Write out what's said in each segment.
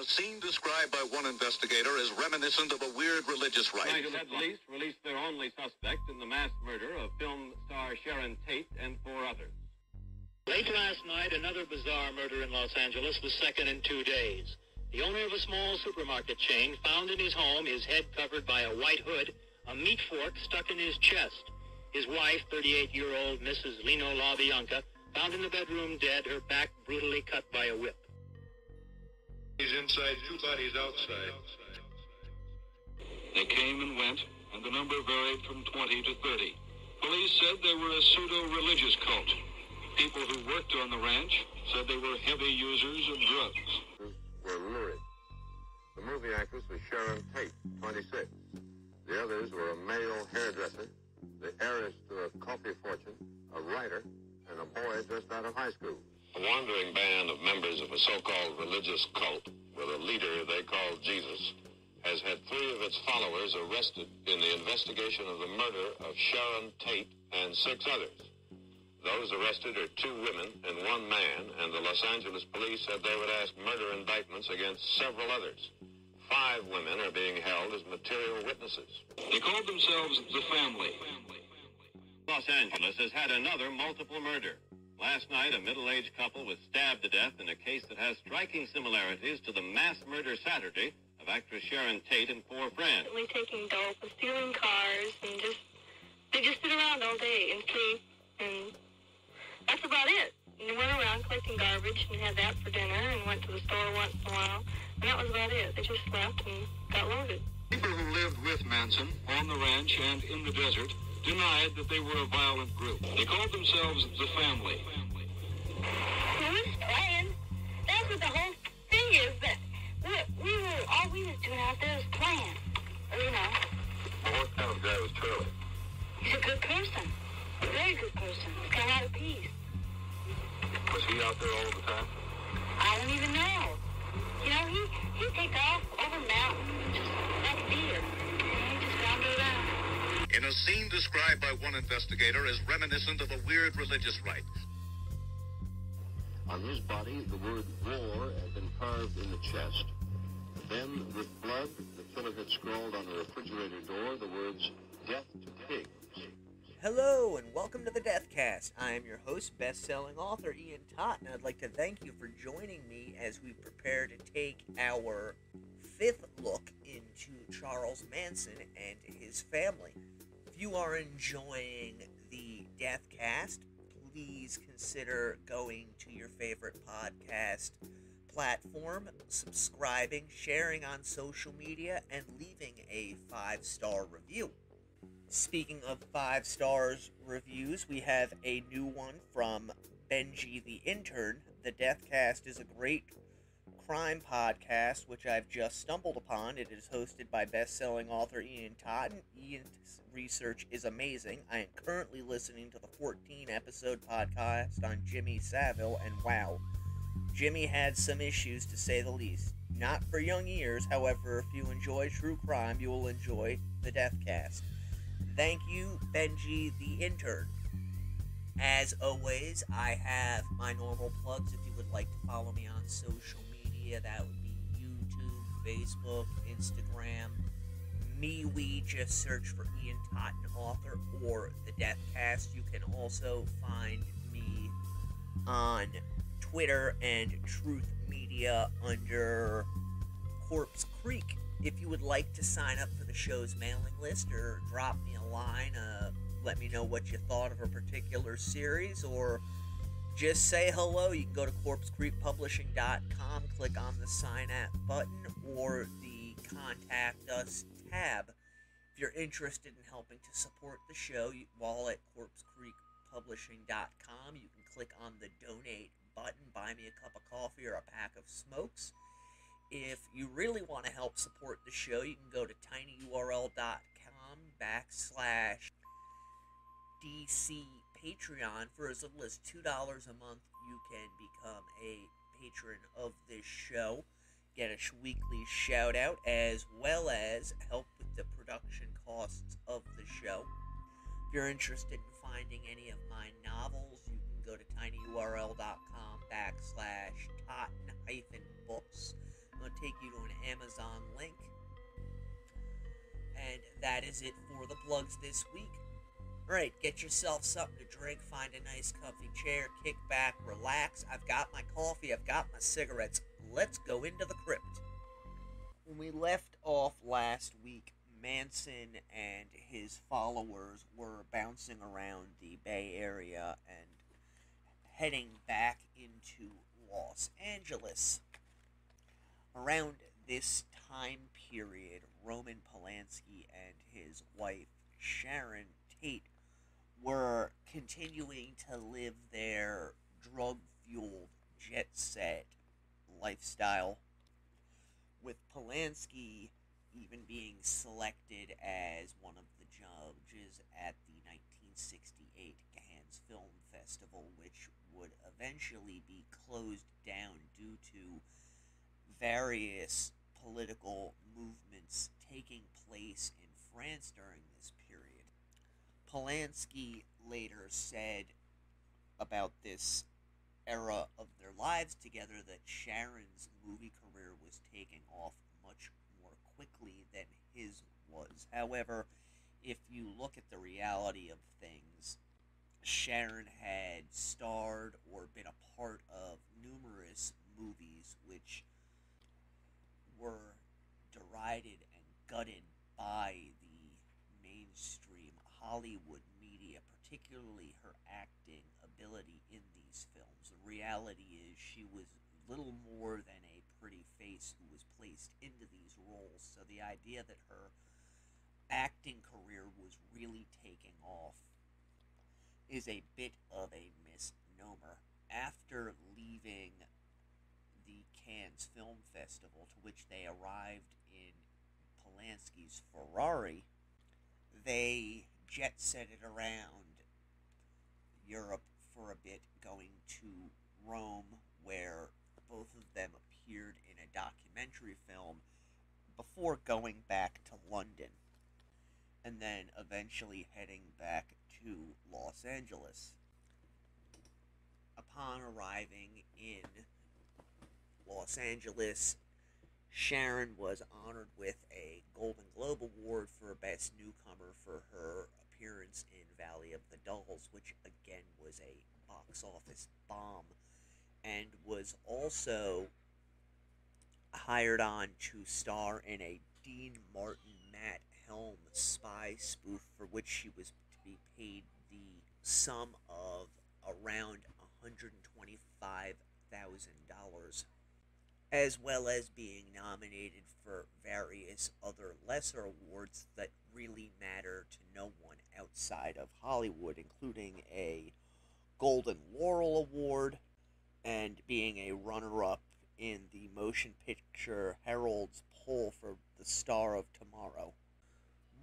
scene described by one investigator is reminiscent of a weird religious rite. Los Angeles police released their only suspect in the mass murder of film star Sharon Tate and 4 others. Late last night, another bizarre murder in Los Angeles, the second in 2 days. The owner of a small supermarket chain found in his home his head covered by a white hood, a meat fork stuck in his chest. His wife, 38-year-old Mrs. Lino LaBianca, found in the bedroom dead, her back brutally cut by a whip. He's inside, 2 bodies outside. They came and went, and the number varied from 20 to 30. Police said they were a pseudo-religious cult. People who worked on the ranch said they were heavy users of drugs. Were lurid. The movie actress was Sharon Tate, 26. The others were a male hairdresser, the heiress to a coffee fortune, a writer, and a boy just out of high school. A wandering band of members of a so-called religious cult with a leader they call Jesus has had 3 of its followers arrested in the investigation of the murder of Sharon Tate and 6 others. Those arrested are 2 women and 1 man, and the Los Angeles police said they would ask murder indictments against several others. 5 women are being held as material witnesses. They called themselves the Family. Los Angeles has had another multiple murder. Last night, a middle-aged couple was stabbed to death in a case that has striking similarities to the mass murder Saturday of actress Sharon Tate and 4 friends. Taking dope and stealing cars, and they just sit around all day and sleep, and that's about it. And they went around collecting garbage and had that for dinner and went to the store once in a while, and that was about it. They just slept and got loaded. People who lived with Manson on the ranch and in the desert denied that they were a violent group. They called themselves the Family. Well, we was playing. That's what the whole thing is, that all we was doing out there was playing. You know. Well, what kind of guy was Charlie? He's a good person. A very good person. He's got a lot of peace. Was he out there all the time? I don't even know. You know, he'd take off over mountains, just like a deer. He just wandered around. In a scene described by one investigator as reminiscent of a weird religious rite. On his body, the word war had been carved in the chest. Then, with blood, the killer had scrawled on the refrigerator door the words, "Death to pigs." Hello, and welcome to the Deathcast. I am your host, best-selling author Ian Tott, and I'd like to thank you for joining me as we prepare to take our 5th look into Charles Manson and his family. If you are enjoying the Deathcast, please consider going to your favorite podcast platform, subscribing, sharing on social media, and leaving a 5-star review. Speaking of 5 stars reviews, we have a new one from Benji the Intern. The Deathcast is a great crime podcast, which I've just stumbled upon. It is hosted by best-selling author Ian Totten. Ian's research is amazing. I am currently listening to the 14-episode podcast on Jimmy Savile, and wow, Jimmy had some issues, to say the least. Not for young ears, however, if you enjoy true crime, you will enjoy the Deathcast. Thank you, Benji the Intern. As always, I have my normal plugs. If you would like to follow me on social media, that would be YouTube, Facebook, Instagram. We just search for Ian Totten, author, or the Deathcast. You can also find me on Twitter and Truth Media under Corpse Creek. If you would like to sign up for the show's mailing list or drop me a line, let me know what you thought of a particular series, or just say hello, you can go to corpsecreekpublishing.com, click on the sign up button or the contact us tab. If you're interested in helping to support the show, while at corpsecreekpublishing.com, you can click on the donate button, buy me a cup of coffee or a pack of smokes. If you really want to help support the show, you can go to tinyurl.com/DC Patreon. For as little as $2 a month, you can become a patron of this show, get a weekly shout out, as well as help with the production costs of the show. If you're interested in finding any of my novels, you can go to tinyurl.com/Totten-books. I'm going to take you to an Amazon link. And that is it for the plugs this week. Alright, get yourself something to drink, find a nice comfy chair, kick back, relax. I've got my coffee, I've got my cigarettes. Let's go into the crypt. When we left off last week, Manson and his followers were bouncing around the Bay Area and heading back into Los Angeles. Around this time period, Roman Polanski and his wife, Sharon Tate, were continuing to live their drug-fueled, jet-set lifestyle, with Polanski even being selected as one of the judges at the 1968 Cannes Film Festival, which would eventually be closed down due to various political movements taking place in France during this period. Polanski later said about this era of their lives together that Sharon's movie career was taking off much more quickly than his was. However, if you look at the reality of things, Sharon had starred or been a part of numerous movies which were derided and gutted by the mainstream Hollywood media, particularly her acting ability in these films. The reality is she was little more than a pretty face who was placed into these roles, so the idea that her acting career was really taking off is a bit of a misnomer. After leaving the Cannes Film Festival, to which they arrived in Polanski's Ferrari, they jet-setted around Europe for a bit, going to Rome, where both of them appeared in a documentary film, before going back to London, and then eventually heading back to Los Angeles. Upon arriving in Los Angeles, Sharon was honored with a Golden Globe Award for Best Newcomer for her appearance in Valley of the Dolls, which again was a box office bomb, and was also hired on to star in a Dean Martin Matt Helm spy spoof, for which she was to be paid the sum of around $125,000, as well as being nominated for various other lesser awards that really matter to no one outside of Hollywood, including a Golden Laurel Award and being a runner-up in the motion picture Herald's poll for the Star of Tomorrow.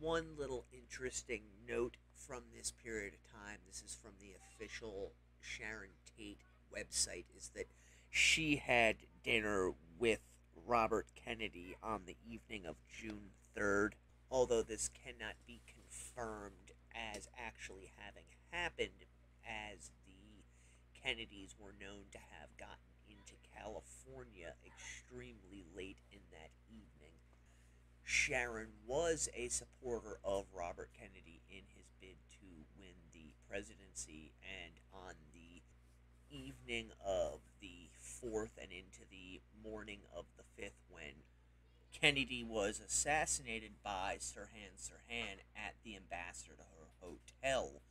One little interesting note from this period of time, this is from the official Sharon Tate website, is that she had dinner with Robert Kennedy on the evening of June 3rd, although this cannot be confirmed as actually having happened, as the Kennedys were known to have gotten into California extremely late in that evening. Sharon was a supporter of Robert Kennedy in his bid to win the presidency, and on the evening of the 4th and into the morning of the 5th, when Kennedy was assassinated by Sirhan Sirhan at the Ambassador Hotel,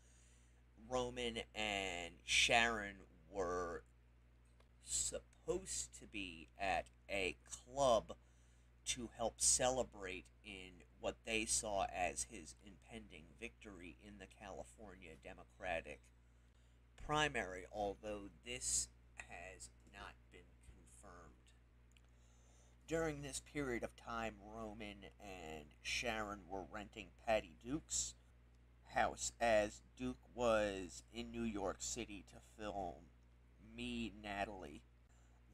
Roman and Sharon were supposed to be at a club to help celebrate in what they saw as his impending victory in the California Democratic primary, although this has not been confirmed. During this period of time, Roman and Sharon were renting Patty Duke's house, as Duke was in New York City to film Me, Natalie.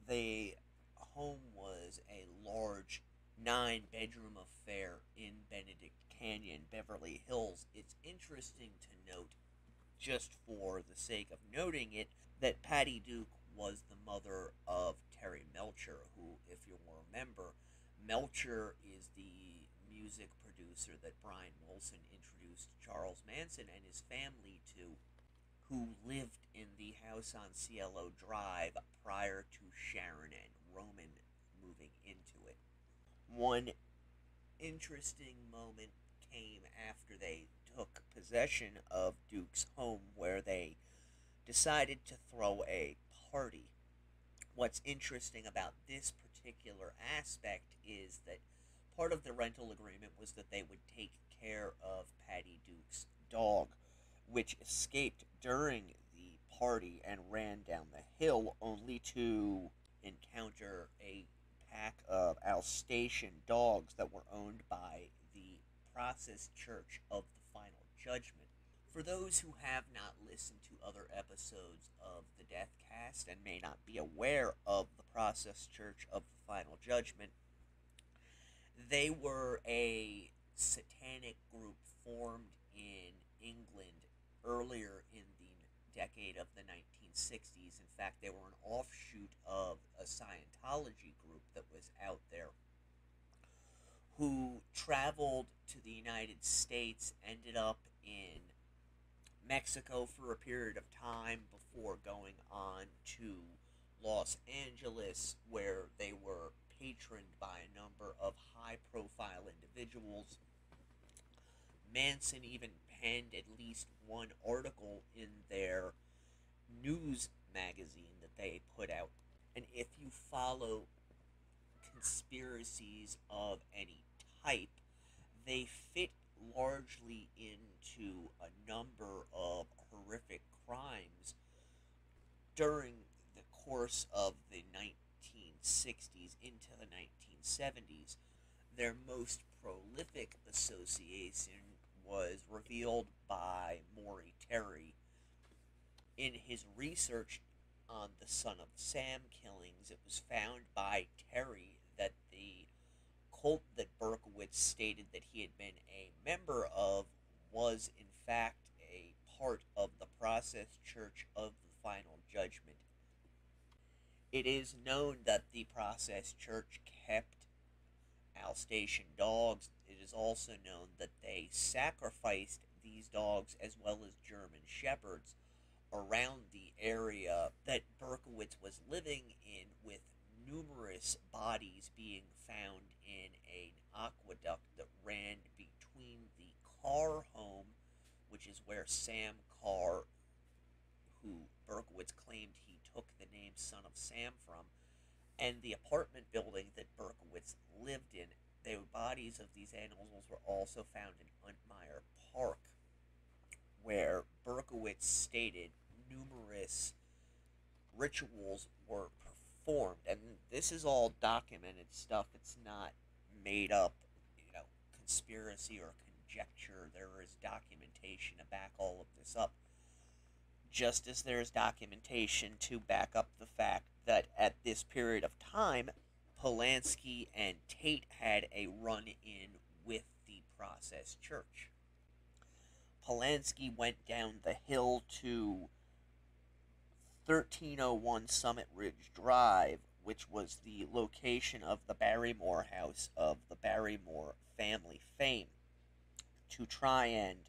The home was a large 9-bedroom affair in Benedict Canyon, Beverly Hills. It's interesting to note, just for the sake of noting it, that Patty Duke was the mother of Terry Melcher, who, if you will remember, Melcher is the music producer that Brian Wilson introduced Charles Manson and his family to, who lived in the house on Cielo Drive prior to Sharon and Roman moving into it. One interesting moment came after they took possession of Duke's home, where they decided to throw a party. What's interesting about this particular aspect is that part of the rental agreement was that they would take care of Patty Duke's dog, which escaped during the party and ran down the hill, only to encounter a pack of Alsatian dogs that were owned by the Process Church of the Final Judgment. For those who have not listened to other episodes of the Deathcast and may not be aware of the Process Church of the Final Judgment, they were a satanic group formed in England earlier in the decade of the 1960s. In fact, they were an offshoot of a Scientology group that was out there, who traveled to the United States, ended up in Mexico for a period of time before going on to Los Angeles, where they were patroned by a number of high-profile individuals. Manson even penned at least one article in their news magazine that they put out. And if you follow conspiracies of any type, they fit largely into a number of horrific crimes during the course of the 1960s into the 1970s. Their most prolific association was revealed by Maury Terry in his research on the Son of Sam killings. It was found by Terry that the cult that Berkowitz stated that he had been a member of was in fact a part of the Process Church of the Final Judgment. It is known that the Process Church kept Alsatian dogs. It is also known that they sacrificed these dogs as well as German Shepherds around the area that Berkowitz was living in, with numerous bodies being found in an aqueduct that ran between the Carr home, which is where Sam Carr, who Berkowitz claimed he took the name Son of Sam from, and the apartment building that Berkowitz lived in. The bodies of these animals were also found in Untmeyer Park, where Berkowitz stated numerous rituals were performed. And this is all documented stuff. It's not made up, conspiracy or conjecture. There is documentation to back all of this up. Just as there is documentation to back up the fact that at this period of time, Polanski and Tate had a run-in with the Process Church. Polanski went down the hill to 1301 Summit Ridge Drive, which was the location of the Barrymore house of the Barrymore family fame, to try and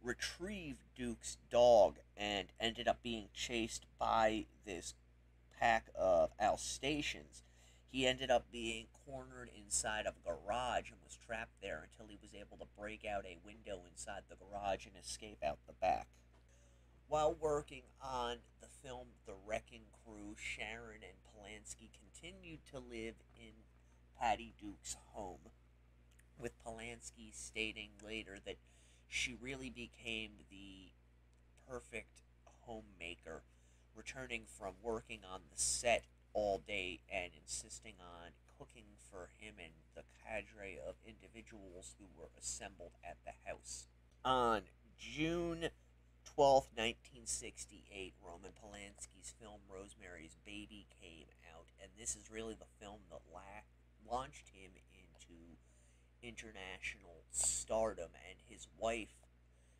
retrieve Duke's dog, and ended up being chased by this pack of Alsatians. He ended up being cornered inside of a garage and was trapped there until he was able to break out a window inside the garage and escape out the back. While working on the film The Wrecking Crew, Sharon and Polanski continued to live in Patty Duke's home, with Polanski stating later that she really became the perfect homemaker, returning from working on the set all day and insisting on cooking for him and the cadre of individuals who were assembled at the house. On June 12, 1968, Roman Polanski's film Rosemary's Baby came out, and this is really the film that launched him into international stardom, and his wife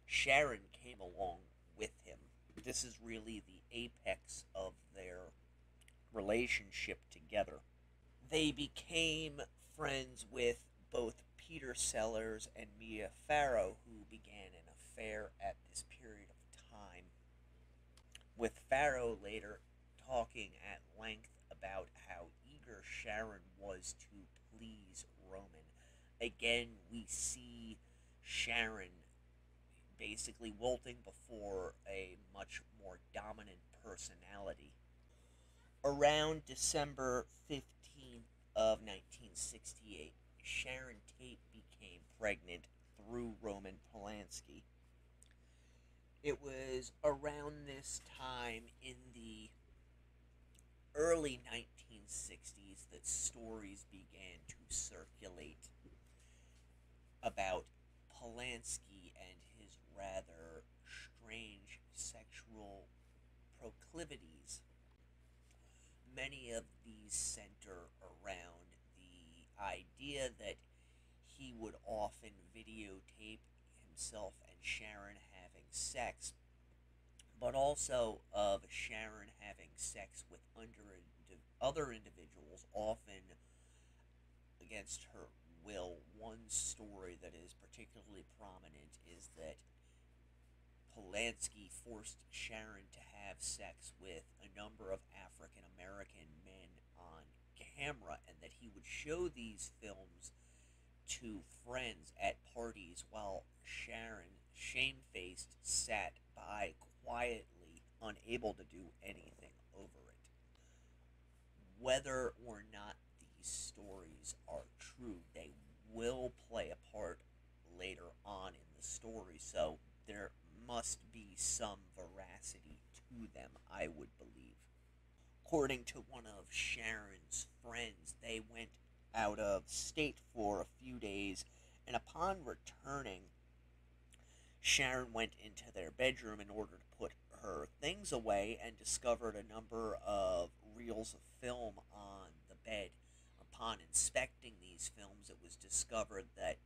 Sharon came along with him. This is really the apex of their relationship together. They became friends with both Peter Sellers and Mia Farrow, who began an affair at this period of time, with Farrow later talking at length about how eager Sharon was to please Roman. Again, we see Sharon basically wilting before a much more dominant personality. Around December 15th of 1968, Sharon Tate became pregnant through Roman Polanski. It was around this time in the early 1960s that stories began to circulate about Polanski and his rather strange sexual proclivities. Many of these center around the idea that he would often videotape himself and Sharon having sex, but also of Sharon having sex with other individuals, often against her will. One story that is particularly prominent is that Polanski forced Sharon to have sex with a number of African American men on camera, and that he would show these films to friends at parties while Sharon, shamefaced, sat by quietly, unable to do anything over it. Whether or not these stories are true, they will play a part later on in the story, so there must be some veracity to them, I would believe. According to one of Sharon's friends, they went out of state for a few days, and upon returning, Sharon went into their bedroom in order to put her things away and discovered a number of reels of film on the bed. Upon inspecting these films, it was discovered that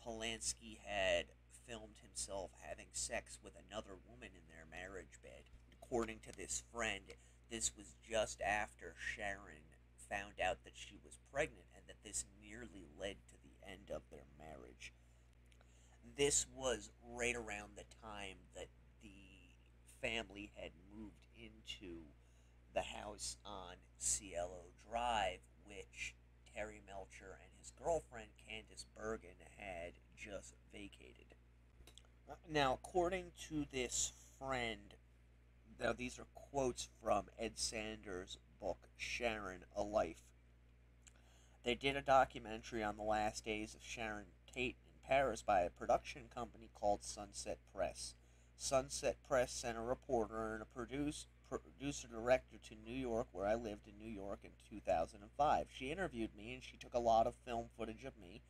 Polanski had filmed himself having sex with another woman in their marriage bed. According to this friend, this was just after Sharon found out that she was pregnant, and that this nearly led to the end of their marriage. This was right around the time that the family had moved into the house on Cielo Drive, which Terry Melcher and his girlfriend Candace Bergen had just vacated. Now, according to this friend, now these are quotes from Ed Sanders' book, Sharon, A Life. They did a documentary on the last days of Sharon Tate in Paris by a production company called Sunset Press. Sunset Press sent a reporter and a producer-director to New York, where I lived in New York, in 2005. She interviewed me, and she took a lot of film footage of me,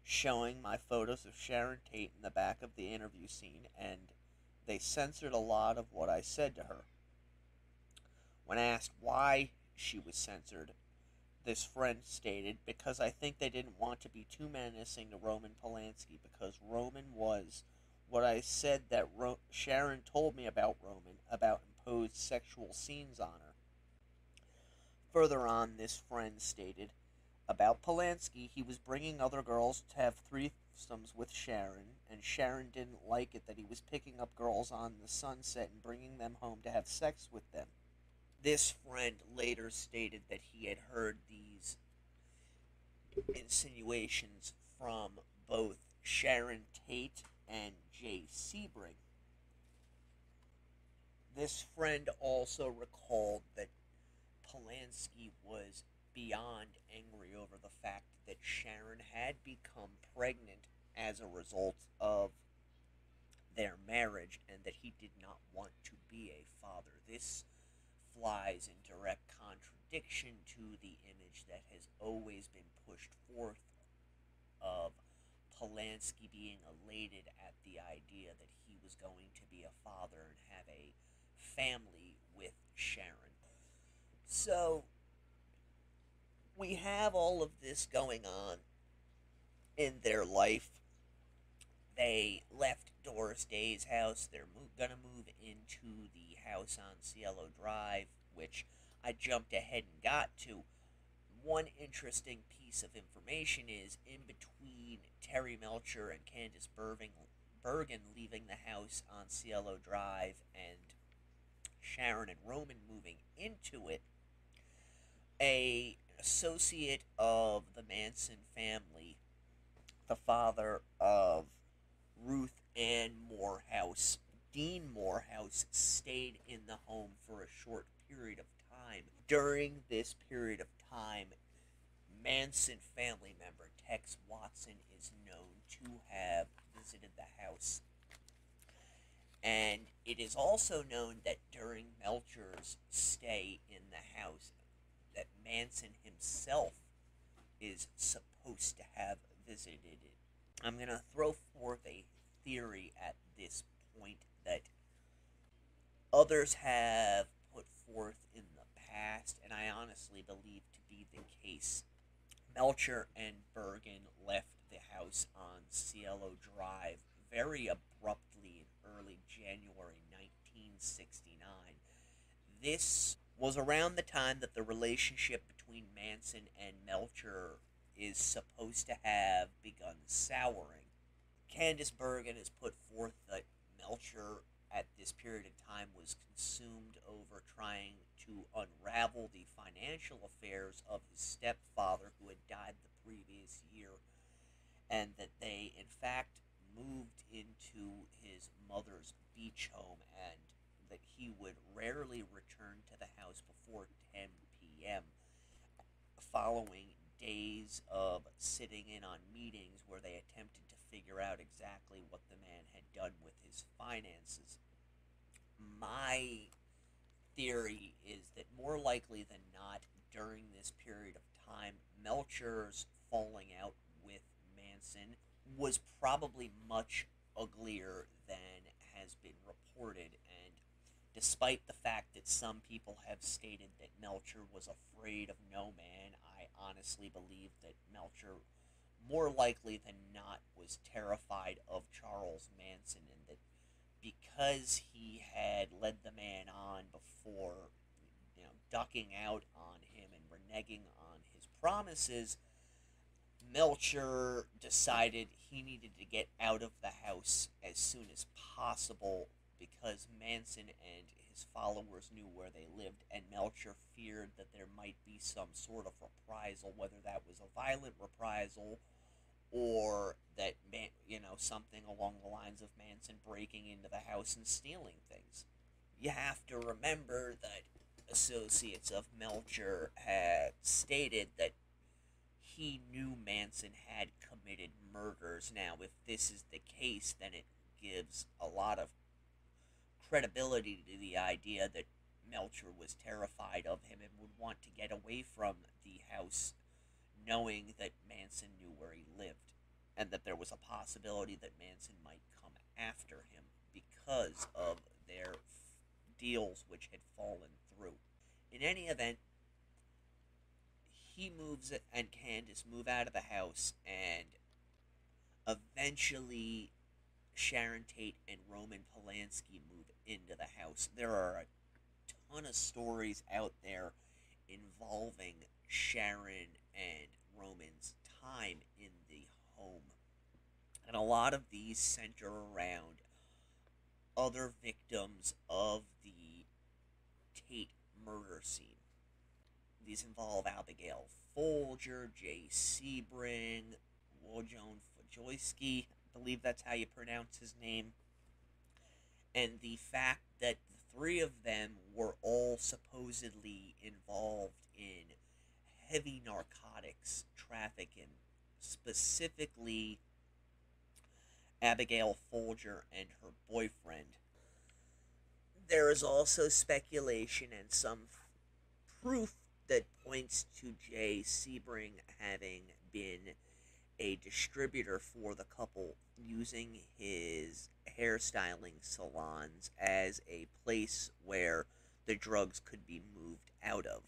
showing my photos of Sharon Tate in the back of the interview scene, and they censored a lot of what I said to her. When asked why she was censored, this friend stated, "Because I think they didn't want to be too menacing to Roman Polanski, because Roman was what I said that Sharon told me about Roman, about imposed sexual scenes on her." Further on, this friend stated, about Polanski, he was bringing other girls to have threesomes with Sharon, and Sharon didn't like it that he was picking up girls on the Sunset and bringing them home to have sex with them. This friend later stated that he had heard these insinuations from both Sharon Tate and Jay Sebring. This friend also recalled that Polanski was beyond angry over the fact that Sharon had become pregnant as a result of their marriage, and that he did not want to be a father. This flies in direct contradiction to the image that has always been pushed forth of Polanski being elated at the idea that he was going to be a father and have a family with Sharon. So, we have all of this going on in their life. They left Doris Day's house. They're going to move into the house on Cielo Drive, which I jumped ahead and got to. One interesting piece of information is in between Terry Melcher and Candace Bergen leaving the house on Cielo Drive and Sharon and Roman moving into it, an associate of the Manson family, the father of Ruth Ann Morehouse, Dean Morehouse, stayed in the home for a short period of time. During this period of time, Manson family member Tex Watson is known to have visited the house. And it is also known that during Melcher's stay in the house, that Manson himself is supposed to have visited it. I'm going to throw forth a theory at this point that others have put forth in the past, and I honestly believe to be the case. Melcher and Bergen left the house on Cielo Drive very abruptly in early January 1969. This was around the time that the relationship between Manson and Melcher is supposed to have begun souring. Candace Bergen has put forth that Melcher at this period of time was consumed over trying to unravel the financial affairs of his stepfather who had died the previous year, and that they in fact moved into his mother's beach home, and that he would rarely return to the house before 10 p.m. following days of sitting in on meetings where they attempted to figure out exactly what the man had done with his finances. My theory is that more likely than not, during this period of time, Melcher's falling out with Manson was probably much uglier than has been reported, and despite the fact that some people have stated that Melcher was afraid of no man, I honestly believe that Melcher, more likely than not, was terrified of Charles Manson, and that because he had led the man on before, ducking out on him and reneging on his promises, Melcher decided he needed to get out of the house as soon as possible because Manson and his followers knew where they lived, and Melcher feared that there might be some sort of reprisal, whether that was a violent reprisal or that, something along the lines of Manson breaking into the house and stealing things. You have to remember that associates of Melcher had stated that he knew Manson had committed murders. Now, if this is the case, then it gives a lot of credibility to the idea that Melcher was terrified of him and would want to get away from the house, knowing that Manson knew where he lived, and that there was a possibility that Manson might come after him because of their deals which had fallen through. In any event, he and Candace move out of the house, and eventually Sharon Tate and Roman Polanski move into the house. There are a ton of stories out there involving Sharon and Roman's time in the home, and a lot of these center around other victims of the Tate murder scene. These involve Abigail Folger, Jay Sebring, Wojciech Fajowski, I believe that's how you pronounce his name, and the fact that the three of them were all supposedly involved in heavy narcotics trafficking, specifically Abigail Folger and her boyfriend. There is also speculation and some proof that points to Jay Sebring having been a distributor for the couple, using his hairstyling salons as a place where the drugs could be moved out of.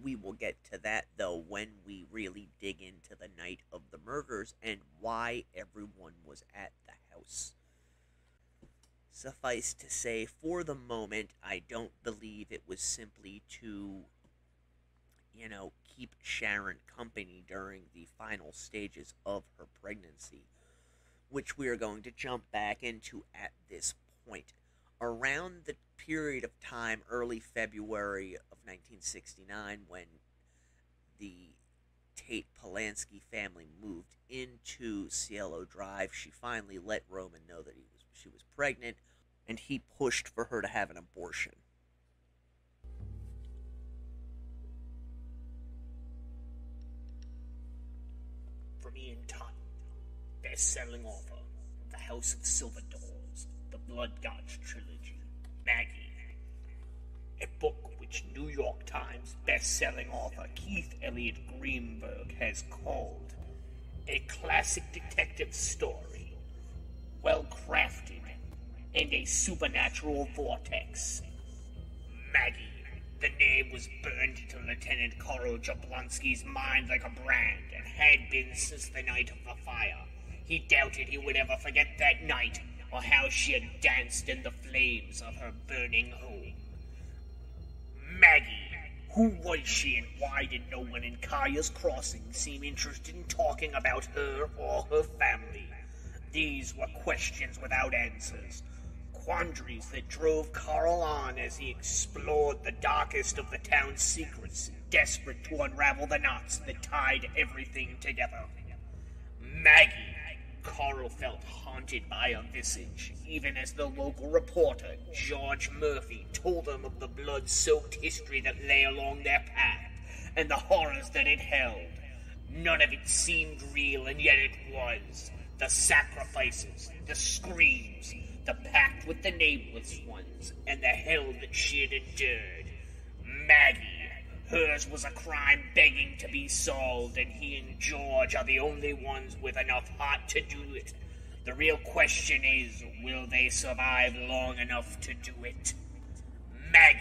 We will get to that, though, when we really dig into the night of the murders and why everyone was at the house. Suffice to say, for the moment, I don't believe it was simply to, keep Sharon company during the final stages of her pregnancy, which we are going to jump back into at this point. Around the period of time, early February of 1969, when the Tate Polanski family moved into Cielo Drive, she finally let Roman know that she was pregnant, and he pushed for her to have an abortion. From Ian Totten, best-selling author of The House of Silver Doors, the Blood Gods trilogy, Maggie, a book which New York Times best-selling author Keith Elliott Greenberg has called a classic detective story, well-crafted, and a supernatural vortex. Maggie. The name was burned into Lieutenant Colonel Jablonski's mind like a brand, and had been since the night of the fire. He doubted he would ever forget that night, or how she had danced in the flames of her burning home. Maggie. Who was she, and why did no one in Kaya's Crossing seem interested in talking about her or her family? These were questions without answers. Quandaries that drove Carl on as he explored the darkest of the town's secrets, desperate to unravel the knots that tied everything together. Maggie. Carl felt haunted by a visage, even as the local reporter, George Murphy, told them of the blood-soaked history that lay along their path, and the horrors that it held. None of it seemed real, and yet it was. The sacrifices, the screams, the pact with the nameless ones, and the hell that she had endured. Maggie. Hers was a crime begging to be solved, and he and George are the only ones with enough heart to do it. The real question is, will they survive long enough to do it? Maggie.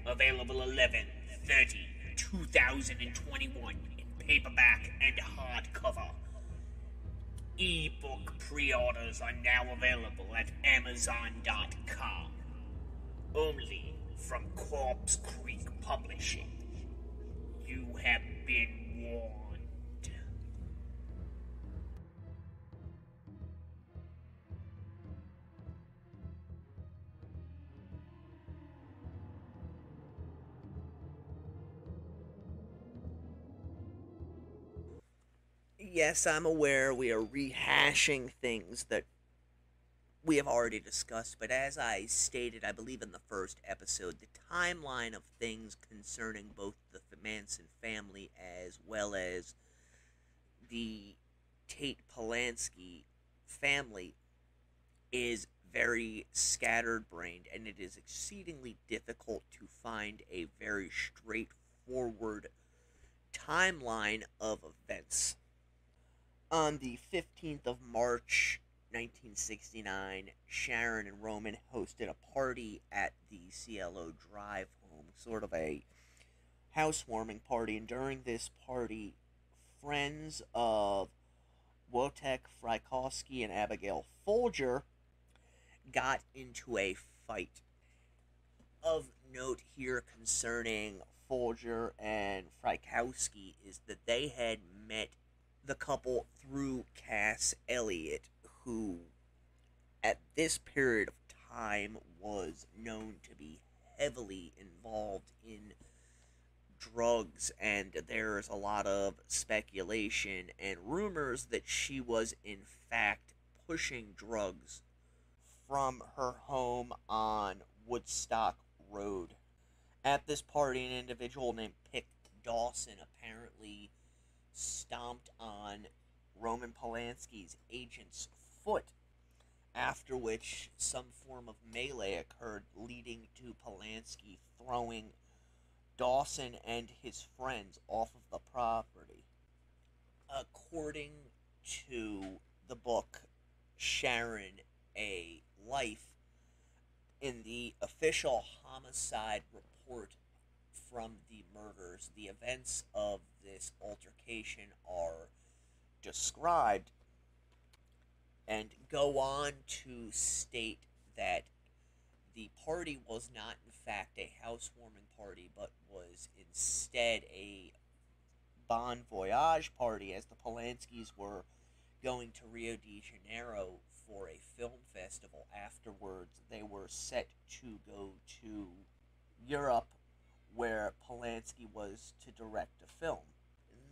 Available 11/30/2021 in paperback and hardcover. E-book pre-orders are now available at Amazon.com. Only from Corpse Creek Publishing. You have been warned. Yes, I'm aware we are rehashing things that we have already discussed, but as I stated, I believe in the first episode, the timeline of things concerning both the Manson family as well as the Tate Polanski family is very scattered-brained, and it is exceedingly difficult to find a very straightforward timeline of events. On the 15th of March, 1969, Sharon and Roman hosted a party at the Cielo Drive home, sort of a housewarming party, and during this party, friends of Wojtek Frykowski and Abigail Folger got into a fight. Of note here concerning Folger and Frykowski is that they had met the couple through Cass Elliot, who at this period of time was known to be heavily involved in drugs, and there's a lot of speculation and rumors that she was in fact pushing drugs from her home on Woodstock Road. At this party, an individual named Pick Dawson apparently stomped on Roman Polanski's agent's foot, after which some form of melee occurred, leading to Polanski throwing Dawson and his friends off of the property. According to the book Sharon, A Life, in the official homicide report from the murders, the events of this altercation are described and go on to state that the party was not, in fact, a housewarming party, but was instead a bon voyage party, as the Polanskis were going to Rio de Janeiro for a film festival. Afterwards, they were set to go to Europe, where Polanski was to direct a film.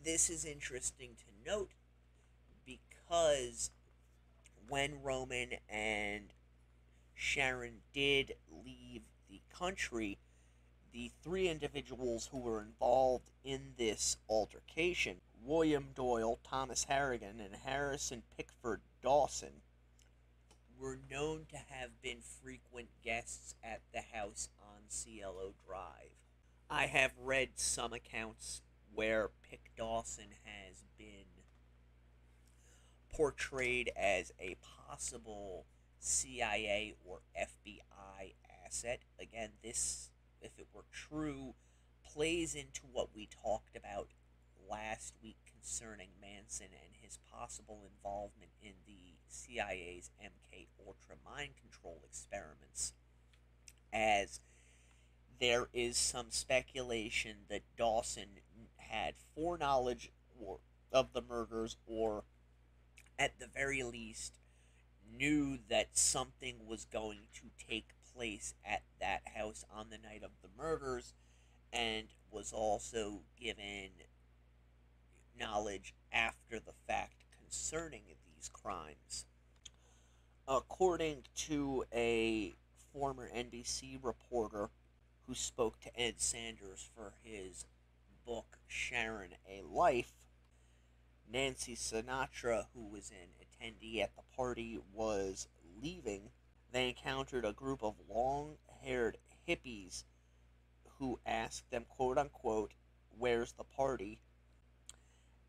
This is interesting to note because when Roman and Sharon did leave the country, the three individuals who were involved in this altercation, William Doyle, Thomas Harrigan, and Harrison Pickford Dawson, were known to have been frequent guests at the house on Cielo Drive. I have read some accounts where Pick Dawson has been portrayed as a possible CIA or FBI asset. Again, this, if it were true, plays into what we talked about last week concerning Manson and his possible involvement in the CIA's MK Ultra mind control experiments, as there is some speculation that Dawson had foreknowledge of the murders, or at the very least knew that something was going to take place at that house on the night of the murders, and was also given knowledge after the fact concerning these crimes. According to a former NBC reporter who spoke to Ed Sanders for his book Sharon, A Life, Nancy Sinatra, who was an attendee at the party, was leaving. They encountered a group of long-haired hippies who asked them, quote-unquote, "Where's the party?"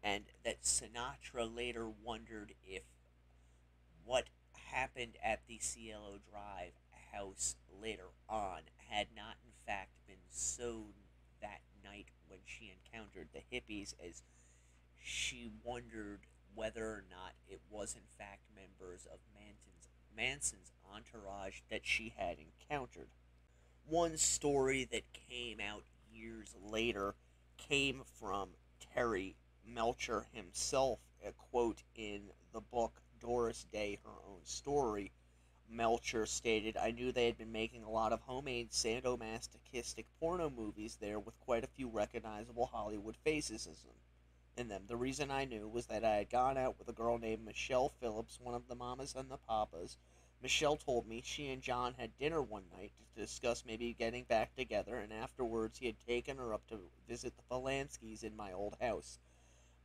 And that Sinatra later wondered if what happened at the Cielo Drive house later on had not in fact been sown that night when she encountered the hippies, as she wondered whether or not it was in fact members of Manson's entourage that she had encountered. One story that came out years later came from Terry Melcher himself. A quote in the book Doris Day, Her Own Story, Melcher stated, "I knew they had been making a lot of homemade sadomasochistic porno movies there with quite a few recognizable Hollywood faces in them. The reason I knew was that I had gone out with a girl named Michelle Phillips, one of the mamas and the papas. Michelle told me she and John had dinner one night to discuss maybe getting back together, and afterwards he had taken her up to visit the Polanskis in my old house.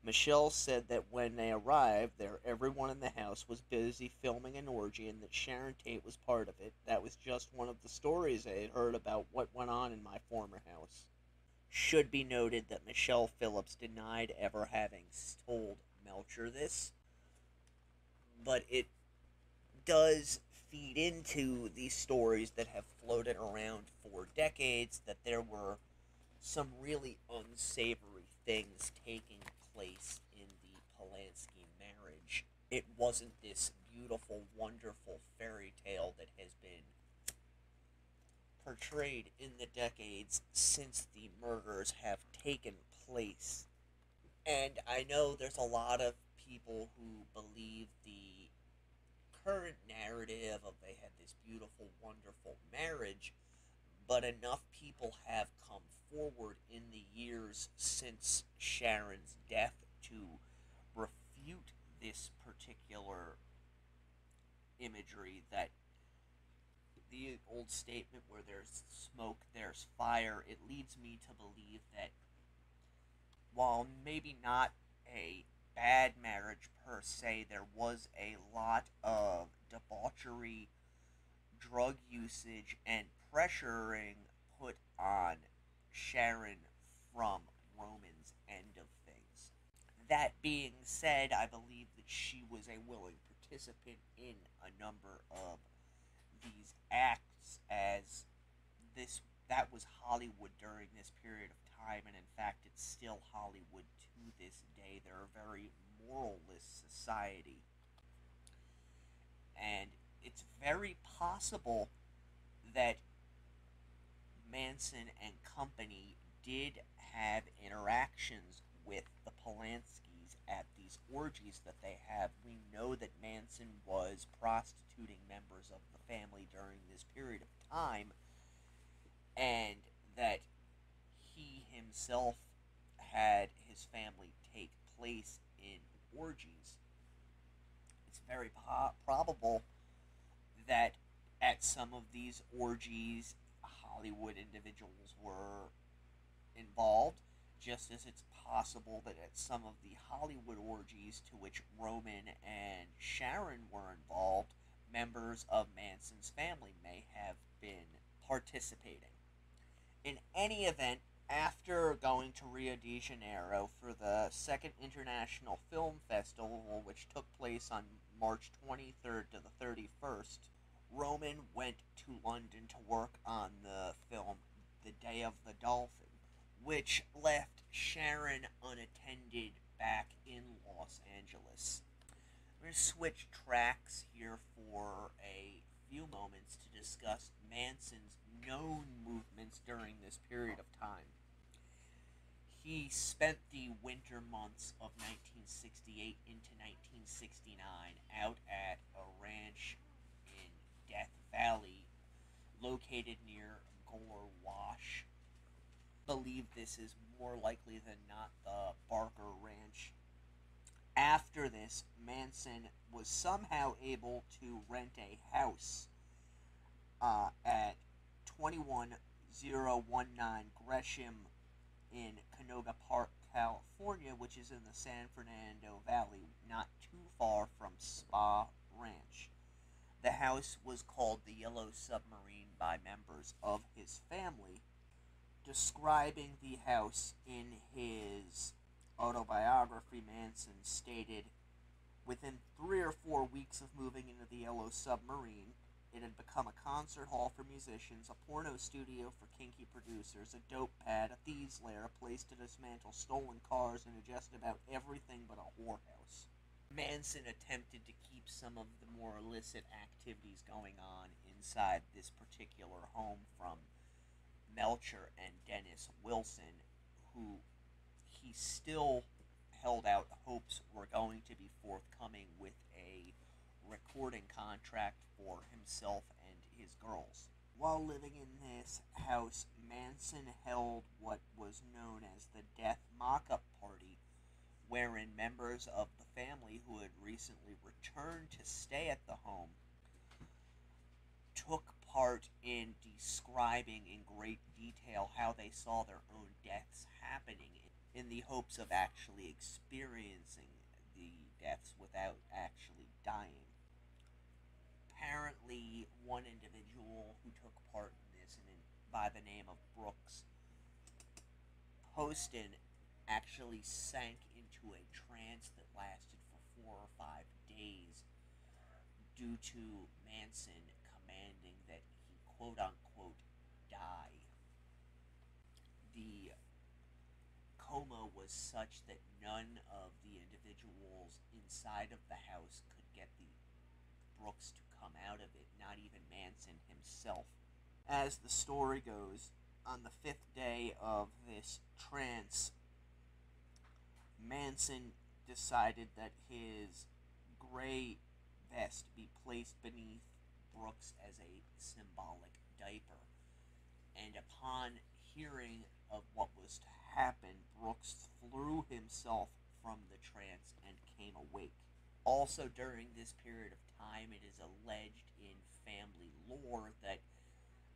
Michelle said that when they arrived there, everyone in the house was busy filming an orgy and that Sharon Tate was part of it. That was just one of the stories I had heard about what went on in my former house." Should be noted that Michelle Phillips denied ever having told Melcher this, but it does feed into these stories that have floated around for decades that there were some really unsavory things taking place in the Polanski marriage. It wasn't this beautiful, wonderful fairy tale that has been portrayed in the decades since the murders have taken place. And I know there's a lot of people who believe the current narrative of they had this beautiful, wonderful marriage, but enough people have come forward in the years since Sharon's death to refute this particular imagery, that the old statement, where there's smoke, there's fire. It leads me to believe that while maybe not a bad marriage per se, there was a lot of debauchery, drug usage, and pressuring put on Sharon from Roman's end of things. That being said, I believe that she was a willing participant in a number of these acts, as that was Hollywood during this period of time, and in fact it's still Hollywood to this day. They're a very moralist society, and it's very possible that Manson and company did have interactions with the Polanskis at these orgies that they have. We know that Manson was prostituting members of the family during this period of time, and that he himself had his family take place in orgies. It's very probable that at some of these orgies, Hollywood individuals were involved, just as it's possible that at some of the Hollywood orgies to which Roman and Sharon were involved, members of Manson's family may have been participating. In any event, after going to Rio de Janeiro for the Second International Film Festival, which took place on March 23rd to the 31st, Roman went to London to work on the film The Day of the Dolphin, which left Sharon unattended back in Los Angeles. I'm going to switch tracks here for a few moments to discuss Manson's known movements during this period of time. He spent the winter months of 1968 into 1969 out at a ranch in Death Valley, located near Gore Wash. I believe this is more likely than not the Barker Ranch. After this, Manson was somehow able to rent a house at 21019 Gresham in Canoga Park, California, which is in the San Fernando Valley, not too far from Spa Ranch. The house was called the Yellow Submarine by members of his family, describing the house in his autobiography. Manson stated, "Within 3 or 4 weeks of moving into the Yellow Submarine, it had become a concert hall for musicians, a porno studio for kinky producers, a dope pad, a thieves' lair, a place to dismantle stolen cars, and just about everything but a whorehouse." Manson attempted to keep some of the more illicit activities going on inside this particular home from Melcher and Dennis Wilson, who he still held out hopes were going to be forthcoming with a recording contract for himself and his girls. While living in this house, Manson held what was known as the Death Mock-Up Party, wherein members of the family who had recently returned to stay at the home took part in describing in great detail how they saw their own deaths happening, in the hopes of actually experiencing the deaths without actually dying. Apparently, one individual who took part in this, by the name of Brooks Poston, actually sank into a trance that lasted for 4 or 5 days due to Manson commanding that he quote-unquote die. The coma was such that none of the individuals inside of the house could get the Brooks to come out of it, not even Manson himself. As the story goes, on the 5th day of this trance, Manson decided that his gray vest be placed beneath Brooks as a symbolic diaper, and upon hearing of what was to happen, Brooks threw himself from the trance and came awake. Also, during this period of time, it is alleged in family lore that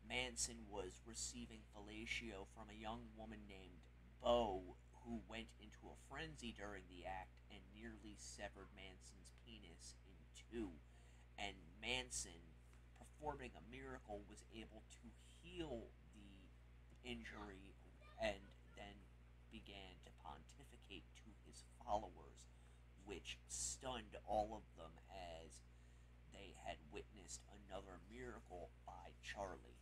Manson was receiving fellatio from a young woman named Bo, who went into a frenzy during the act and nearly severed Manson's penis in 2, and Manson, performing a miracle, was able to heal the injury and then began to pontificate to his followers, which stunned all of them as they had witnessed another miracle by Charlie.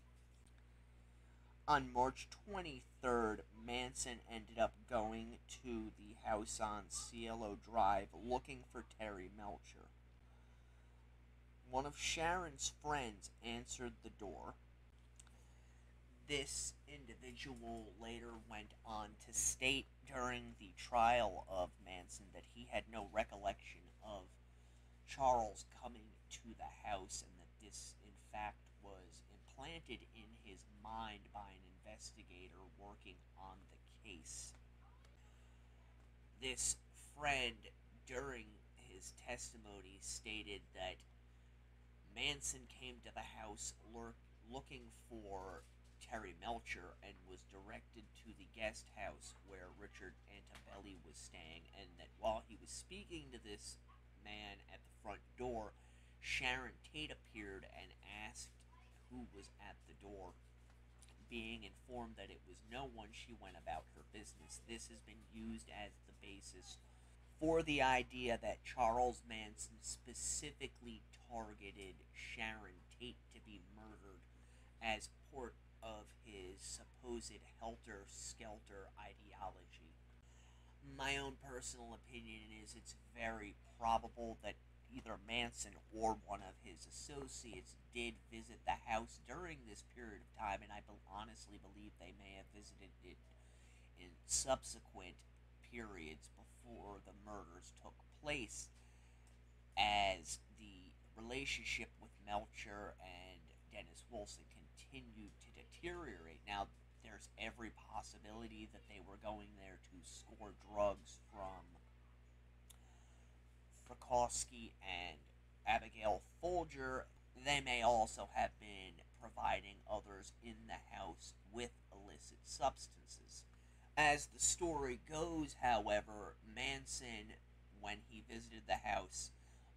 On March 23rd, Manson ended up going to the house on Cielo Drive looking for Terry Melcher. One of Sharon's friends answered the door, This individual later went on to state during the trial of Manson that he had no recollection of Charles coming to the house, and that this, in fact, was implanted in his mind by an investigator working on the case. This friend, during his testimony, stated that Manson came to the house looking for Terry Melcher and was directed to the guest house where Richard Antebelli was staying, and that while he was speaking to this man at the front door, Sharon Tate appeared and asked who was at the door. Being informed that it was no one, she went about her business. This has been used as the basis for the idea that Charles Manson specifically targeted Sharon Tate to be murdered as part of his supposed helter-skelter ideology. My own personal opinion is it's very probable that either Manson or one of his associates did visit the house during this period of time, and I honestly believe they may have visited it in subsequent periods before the murders took place, as the relationship with Melcher and Dennis Wilson continued to deteriorate. Now, there's every possibility that they were going there to score drugs from Frykowski and Abigail Folger. They may also have been providing others in the house with illicit substances. As the story goes, however, Manson, when he visited the house,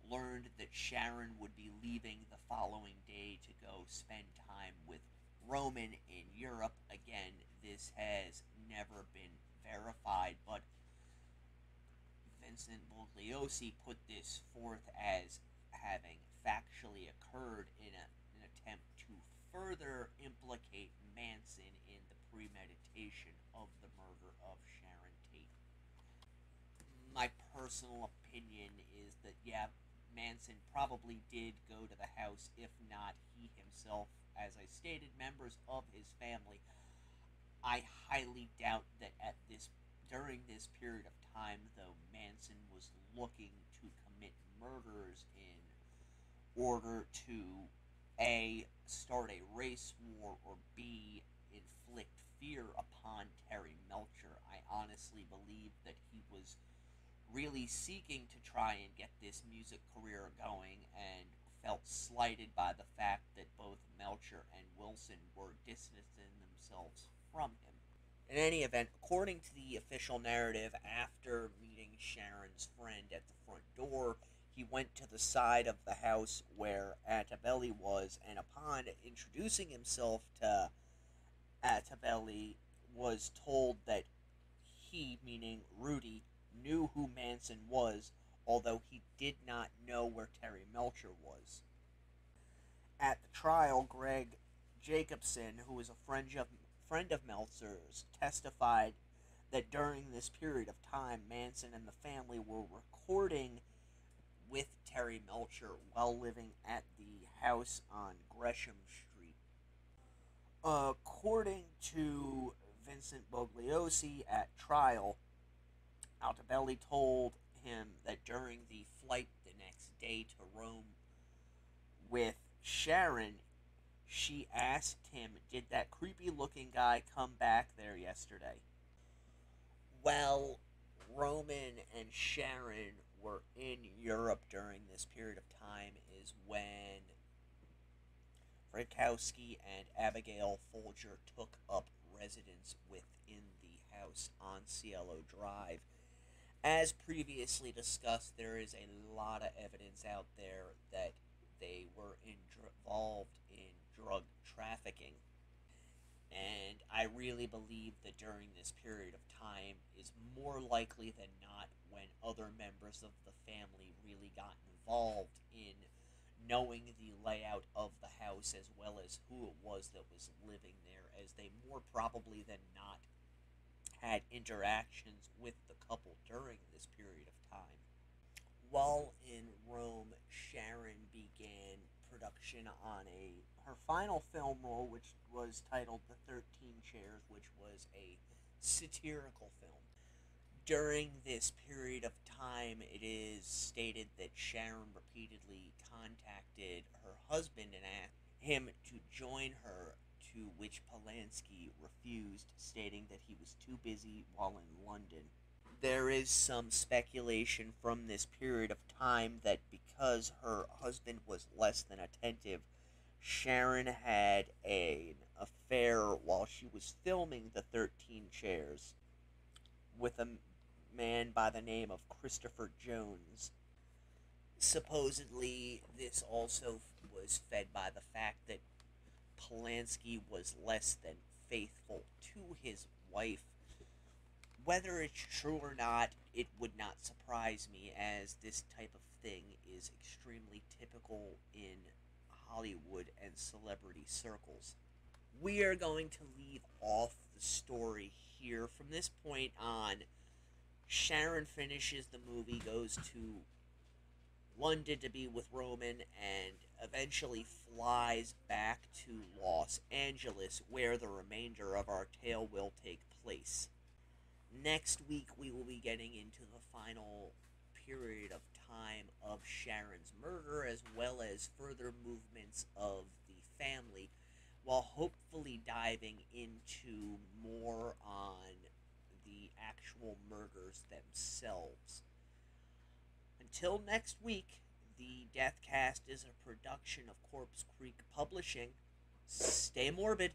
learned that Sharon would be leaving the following day to go spend time with Roman in Europe. Again, this has never been verified, but Vincent Bugliosi put this forth as having factually occurred in an attempt to further implicate Manson in the premeditation of the murder of Sharon Tate. My personal opinion is that, yeah, Manson probably did go to the house, if not he himself, as I stated, members of his family. I highly doubt that during this period of time, though, Manson was looking to commit murders in order to A, start a race war, or B, inflict fear upon Terry Melcher. I honestly believe that he was really seeking to try and get this music career going, and felt slighted by the fact that both Melcher and Wilson were distancing themselves from him. In any event, according to the official narrative, after meeting Sharon's friend at the front door, he went to the side of the house where Antebelli was, and upon introducing himself to Antebelli, was told that he, meaning Rudy, knew who Manson was, although he did not know where Terry Melcher was. At the trial, Greg Jacobson, who was a friend of Meltzer's, testified that during this period of time, Manson and the family were recording with Terry Melcher while living at the house on Gresham Street. According to Vincent Bugliosi at trial, Altobelli told him that during the flight the next day to Rome with Sharon, she asked him, "Did that creepy-looking guy come back there yesterday?" Well, Roman and Sharon were in Europe during this period of time is when Frykowski and Abigail Folger took up residence within the house on Cielo Drive. As previously discussed, there is a lot of evidence out there that they were involved in drug trafficking. And I really believe that during this period of time is more likely than not when other members of the family really got involved in knowing the layout of the house as well as who it was that was living there, as they more probably than not had interactions with the couple during this period of time. While in Rome, Sharon began production on a her final film role, which was titled The 13 Chairs, which was a satirical film. During this period of time, it is stated that Sharon repeatedly contacted her husband and asked him to join her, to which Polanski refused, stating that he was too busy while in London. There is some speculation from this period of time that because her husband was less than attentive, Sharon had an affair while she was filming The 13 Chairs with a man by the name of Christopher Jones. Supposedly, this also was fed by the fact that Polanski was less than faithful to his wife. Whether it's true or not, it would not surprise me, as this type of thing is extremely typical in Hollywood and celebrity circles. We are going to leave off the story here. From this point on, Sharon finishes the movie, goes to London to be with Roman, and eventually flies back to Los Angeles, where the remainder of our tale will take place. Next week, we will be getting into the final period of time of Sharon's murder, as well as further movements of the family, while hopefully diving into more on the actual murders themselves. Until next week, the Deathcast is a production of Corpse Creek Publishing. Stay morbid.